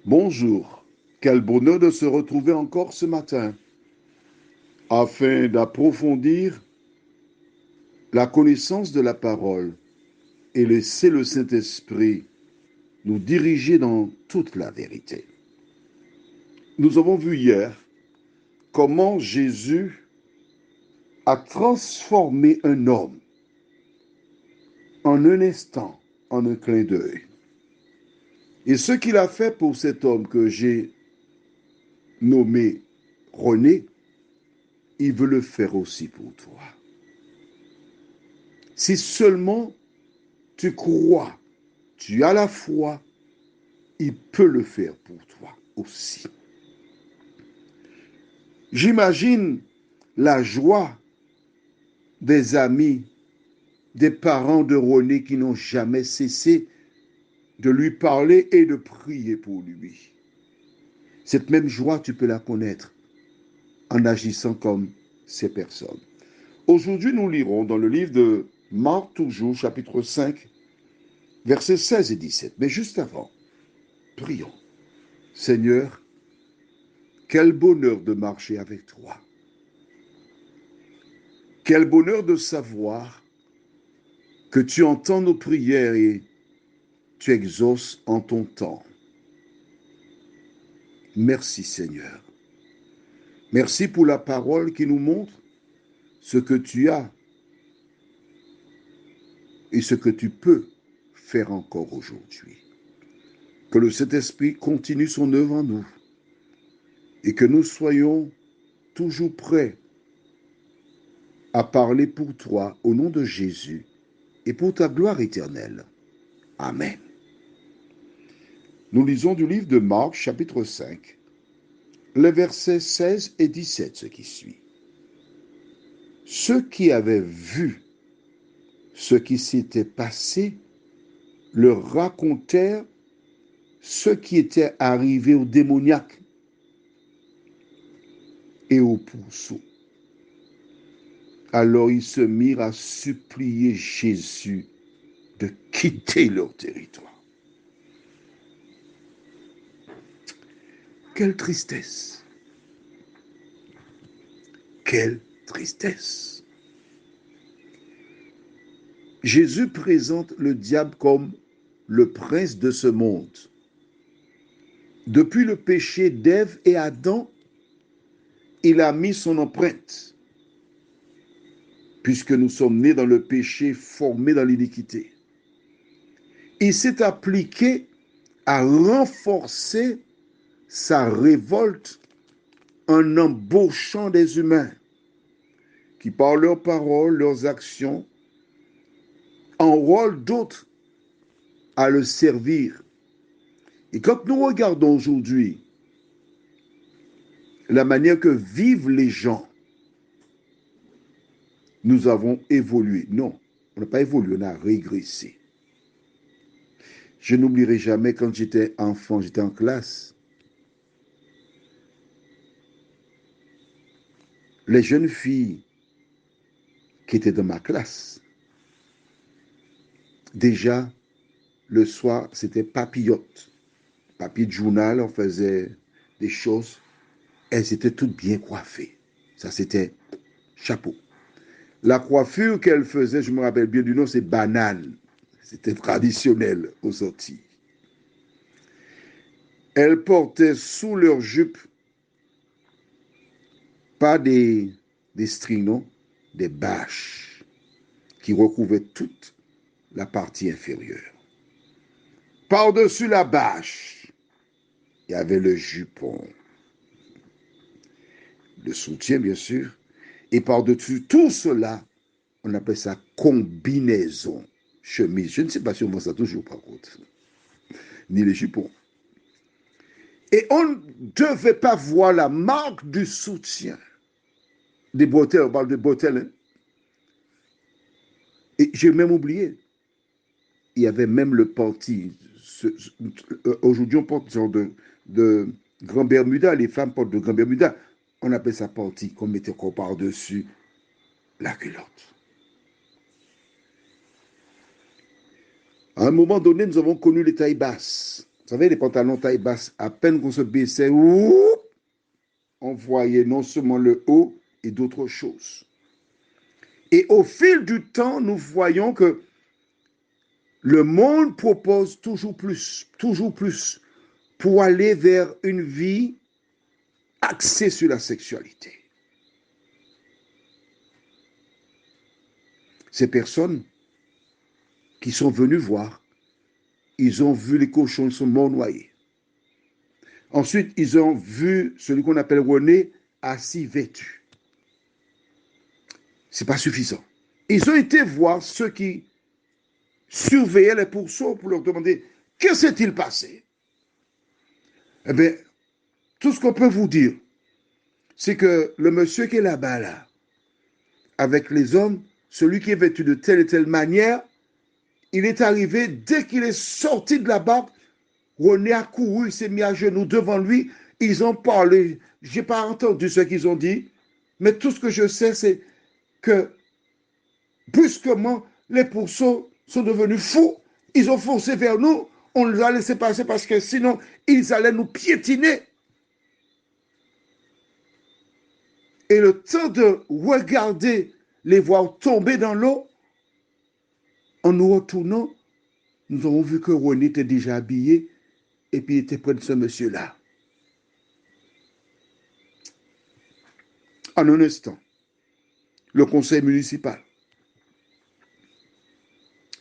Bonjour, quel bonheur de se retrouver encore ce matin afin d'approfondir la connaissance de la parole et laisser le Saint-Esprit nous diriger dans toute la vérité. Nous avons vu hier comment Jésus a transformé un homme en un instant, en un clin d'œil. Et ce qu'il a fait pour cet homme que j'ai nommé René, il veut le faire aussi pour toi. Si seulement tu crois, tu as la foi, il peut le faire pour toi aussi. J'imagine la joie des amis, des parents de René qui n'ont jamais cessé de lui parler et de prier pour lui. Cette même joie, tu peux la connaître en agissant comme ces personnes. Aujourd'hui, nous lirons dans le livre de Marc, toujours, chapitre 5, versets 16 et 17. Mais juste avant, prions. Seigneur, quel bonheur de marcher avec toi. Quel bonheur de savoir que tu entends nos prières et tu exauces en ton temps. Merci Seigneur. Merci pour la parole qui nous montre ce que tu as et ce que tu peux faire encore aujourd'hui. Que le Saint-Esprit continue son œuvre en nous et que nous soyons toujours prêts à parler pour toi au nom de Jésus et pour ta gloire éternelle. Amen. Nous lisons du livre de Marc, chapitre 5, les versets 16 et 17, ce qui suit. Ceux qui avaient vu ce qui s'était passé leur racontèrent ce qui était arrivé aux démoniaques et aux pourceaux. Alors ils se mirent à supplier Jésus de quitter leur territoire. Quelle tristesse! Quelle tristesse! Jésus présente le diable comme le prince de ce monde. Depuis le péché d'Ève et Adam, il a mis son empreinte, puisque nous sommes nés dans le péché, formés dans l'iniquité. Il s'est appliqué à renforcer sa révolte en embauchant des humains qui, par leurs paroles, leurs actions, enrôlent d'autres à le servir. Et quand nous regardons aujourd'hui la manière que vivent les gens, nous avons évolué. Non, on n'a pas évolué, on a régressé. Je n'oublierai jamais quand j'étais enfant, j'étais en classe. Les jeunes filles qui étaient dans ma classe, déjà, le soir, c'était papillote. Papier de journal, on faisait des choses. Elles étaient toutes bien coiffées. Ça, c'était chapeau. La coiffure qu'elles faisaient, je me rappelle bien du nom, c'est banane. C'était traditionnel aux sorties. Elles portaient sous leur jupe pas des strings, non, des bâches qui recouvraient toute la partie inférieure. Par-dessus la bâche, il y avait le jupon, le soutien bien sûr, et par-dessus tout cela, on appelle ça combinaison, chemise. Je ne sais pas si on voit ça toujours par contre, ni les jupons. Et on ne devait pas voir la marque du soutien. Des bretelles, on parle de bretelles. Hein? Et j'ai même oublié. Il y avait même le panty. Aujourd'hui, on porte ce genre de grand Bermuda. Les femmes portent de grand Bermuda. On appelle ça panty, qu'on mettait encore par-dessus la culotte. À un moment donné, nous avons connu les tailles basses. Vous savez, les pantalons taille basse, à peine qu'on se baissait, on voyait non seulement le haut et d'autres choses. Et au fil du temps, nous voyons que le monde propose toujours plus pour aller vers une vie axée sur la sexualité. Ces personnes qui sont venues voir, ils ont vu les cochons, ils sont morts noyés. Ensuite, ils ont vu celui qu'on appelle René assis vêtu. Ce n'est pas suffisant. Ils ont été voir ceux qui surveillaient les pourceaux pour leur demander que s'est-il passé. Eh bien, tout ce qu'on peut vous dire, c'est que le monsieur qui est là-bas, là, avec les hommes, celui qui est vêtu de telle et telle manière, il est arrivé, dès qu'il est sorti de la barque, René a couru, il s'est mis à genoux devant lui, ils ont parlé, je n'ai pas entendu ce qu'ils ont dit, mais tout ce que je sais, c'est que brusquement, les pourceaux sont devenus fous, ils ont foncé vers nous, on les a laissés passer parce que sinon, ils allaient nous piétiner. Et le temps de regarder les voir tomber dans l'eau, en nous retournant, nous avons vu que René était déjà habillé et puis il était près de ce monsieur-là. En un instant, le conseil municipal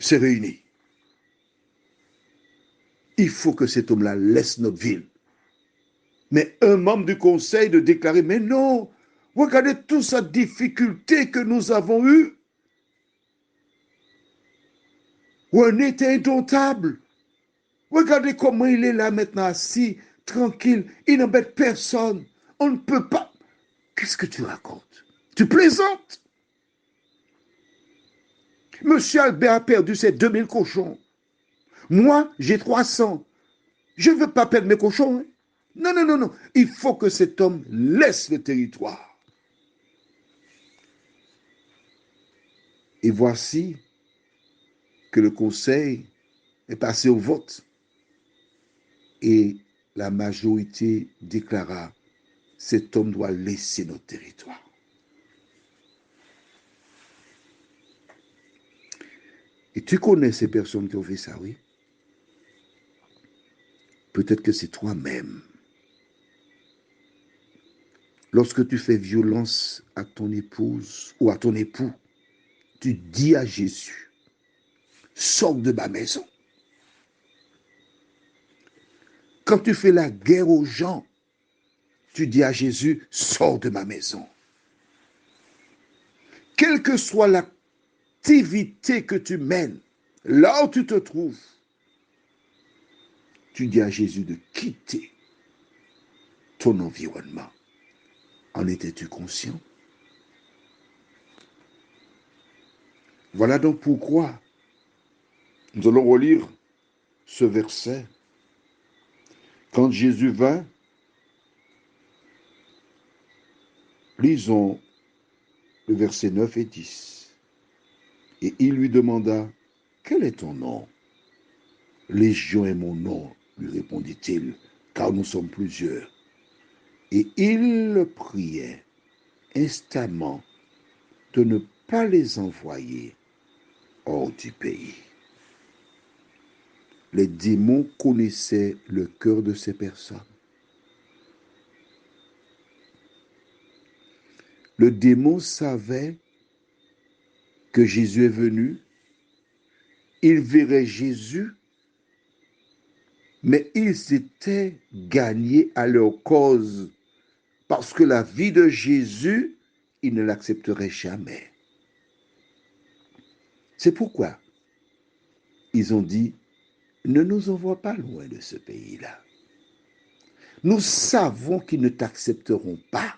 s'est réuni. Il faut que cet homme-là laisse notre ville. Mais un membre du conseil de déclarer, mais non, regardez toute cette difficulté que nous avons eue. René était indomptable. Regardez comment il est là maintenant assis, tranquille, il n'embête personne. On ne peut pas. Qu'est-ce que tu racontes? Tu plaisantes? Monsieur Albert a perdu ses 2000 cochons. Moi, j'ai 300. Je ne veux pas perdre mes cochons. Hein. Non, non, non, non. Il faut que cet homme laisse le territoire. Et voici que le conseil est passé au vote. Et la majorité déclara, cet homme doit laisser notre territoire. Et tu connais ces personnes qui ont fait ça, oui? Peut-être que c'est toi-même. Lorsque tu fais violence à ton épouse ou à ton époux, tu dis à Jésus, sors de ma maison. Quand tu fais la guerre aux gens, tu dis à Jésus, sors de ma maison. Quelle que soit l'activité que tu mènes, là où tu te trouves, tu dis à Jésus de quitter ton environnement. En étais-tu conscient? Voilà donc pourquoi nous allons relire ce verset. Quand Jésus vint, lisons le verset 9 et 10. Et il lui demanda, quel est ton nom? Légion est mon nom, lui répondit-il, car nous sommes plusieurs. Et il le priait instamment de ne pas les envoyer hors du pays. Les démons connaissaient le cœur de ces personnes. Le démon savait que Jésus est venu, il verrait Jésus, mais ils étaient gagnés à leur cause, parce que la vie de Jésus, ils ne l'accepteraient jamais. C'est pourquoi ils ont dit, ne nous envoie pas loin de ce pays-là. Nous savons qu'ils ne t'accepteront pas.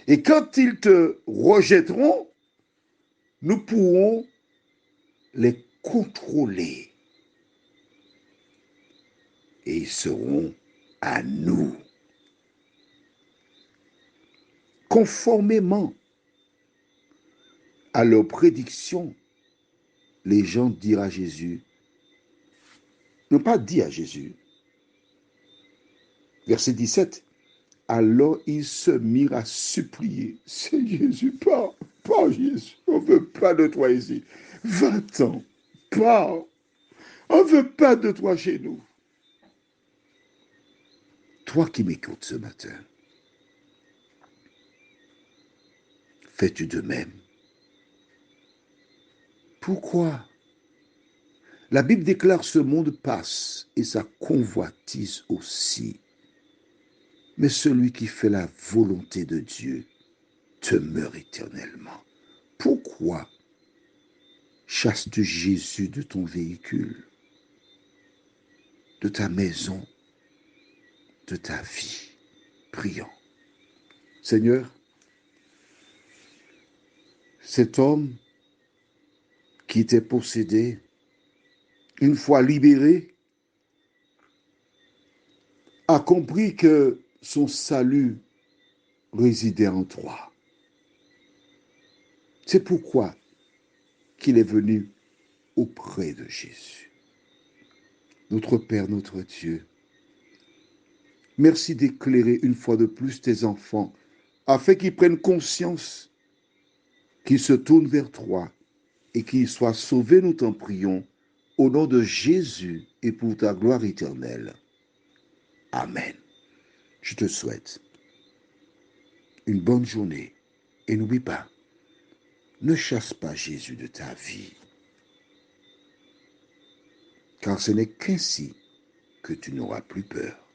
Et quand ils te rejetteront, nous pourrons les contrôler. Et ils seront à nous. Conformément à leurs prédictions, les gens dirent à Jésus, n'ont pas dit à Jésus. Verset 17. Alors ils se mirent à supplier. C'est Jésus, pars, pars Jésus, on ne veut pas de toi ici. 20 ans, pars, on ne veut pas de toi chez nous. Toi qui m'écoutes ce matin, fais-tu de même? Pourquoi? La Bible déclare ce monde passe et sa convoitise aussi. Mais celui qui fait la volonté de Dieu demeure éternellement. Pourquoi chasses-tu Jésus de ton véhicule, de ta maison, de ta vie? Prions. Seigneur, cet homme qui était possédé, une fois libéré, a compris que son salut résidait en toi. C'est pourquoi qu'il est venu auprès de Jésus. Notre Père, notre Dieu, merci d'éclairer une fois de plus tes enfants afin qu'ils prennent conscience, qu'ils se tournent vers toi et qu'ils soient sauvés, nous t'en prions, au nom de Jésus et pour ta gloire éternelle. Amen. Je te souhaite une bonne journée et n'oublie pas, ne chasse pas Jésus de ta vie, car ce n'est qu'ainsi que tu n'auras plus peur.